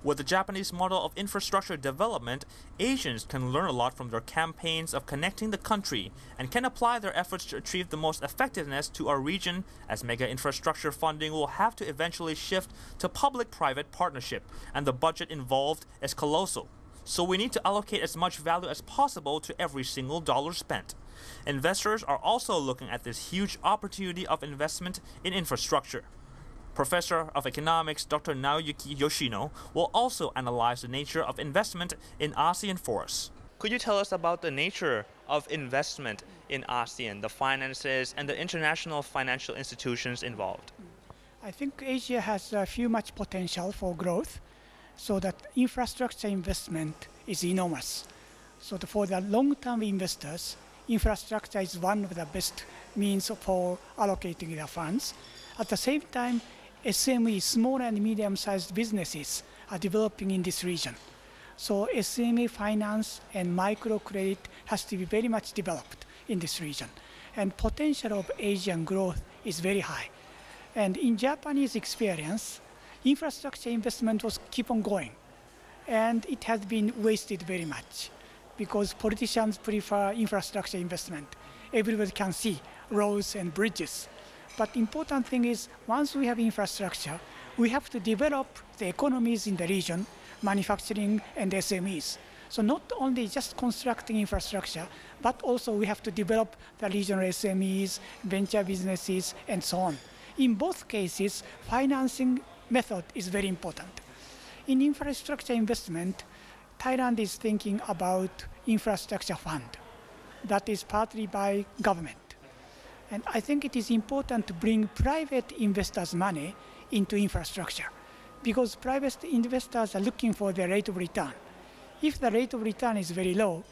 With the Japanese model of infrastructure development, Asians can learn a lot from their campaigns of connecting the country and can apply their efforts to achieve the most effectiveness to our region, as mega infrastructure funding will have to eventually shift to public-private partnership, and the budget involved is colossal. So we need to allocate as much value as possible to every single dollar spent. Investors are also looking at this huge opportunity of investment in infrastructure. Professor of Economics Dr. Naoyuki Yoshino will also analyze the nature of investment in ASEAN for us. Could you tell us about the nature of investment in ASEAN, the finances and the international financial institutions involved? I think Asia has much potential for growth, so that infrastructure investment is enormous. So for the long-term investors, infrastructure is one of the best means for allocating their funds. At the same time, SME, small and medium-sized businesses, are developing in this region. So SME finance and microcredit has to be very much developed in this region. And potential of Asian growth is very high. And in Japanese experience, infrastructure investment was keep on going. And it has been wasted very much because politicians prefer infrastructure investment. Everybody can see roads and bridges. But important thing is, once we have infrastructure, we have to develop the economies in the region, manufacturing and SMEs. So not only just constructing infrastructure, but also we have to develop the regional SMEs, venture businesses, and so on. In both cases, financing method is very important. In infrastructure investment, Thailand is thinking about infrastructure fund that is partly by government. And I think it is important to bring private investors' money into infrastructure because private investors are looking for the rate of return. If the rate of return is very low,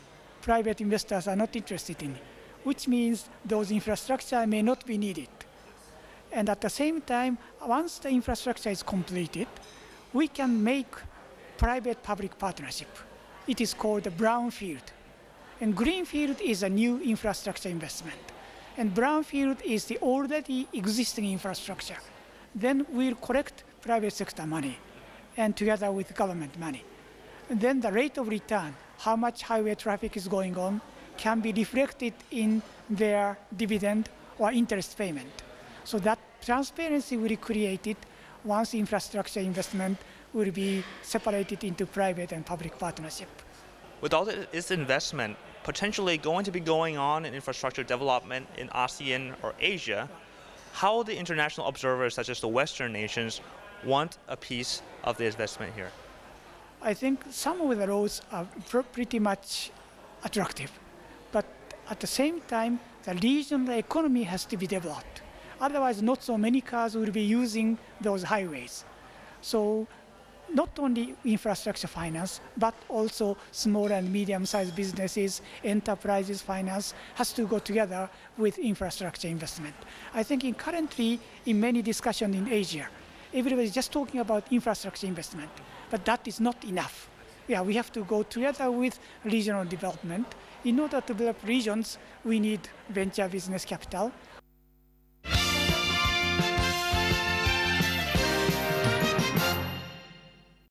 private investors are not interested in it, which means those infrastructure may not be needed. And at the same time, once the infrastructure is completed, we can make private-public partnership. It is called a brownfield. And greenfield is a new infrastructure investment. And brownfield is the already existing infrastructure. Then we'll collect private sector money and together with government money. And then the rate of return, how much highway traffic is going on, can be reflected in their dividend or interest payment. So that transparency will be created once infrastructure investment will be separated into private and public partnership. With all this investment potentially going to be going on in infrastructure development in ASEAN or Asia, how the international observers, such as the Western nations, want a piece of the investment here? I think some of the roads are pretty much attractive, but at the same time, the regional economy has to be developed. Otherwise, not so many cars will be using those highways. So not only infrastructure finance, but also small and medium-sized businesses, enterprises finance has to go together with infrastructure investment. I think currently in many discussions in Asia, everybody is just talking about infrastructure investment, but that is not enough. Yeah, we have to go together with regional development. In order to develop regions, we need venture business capital.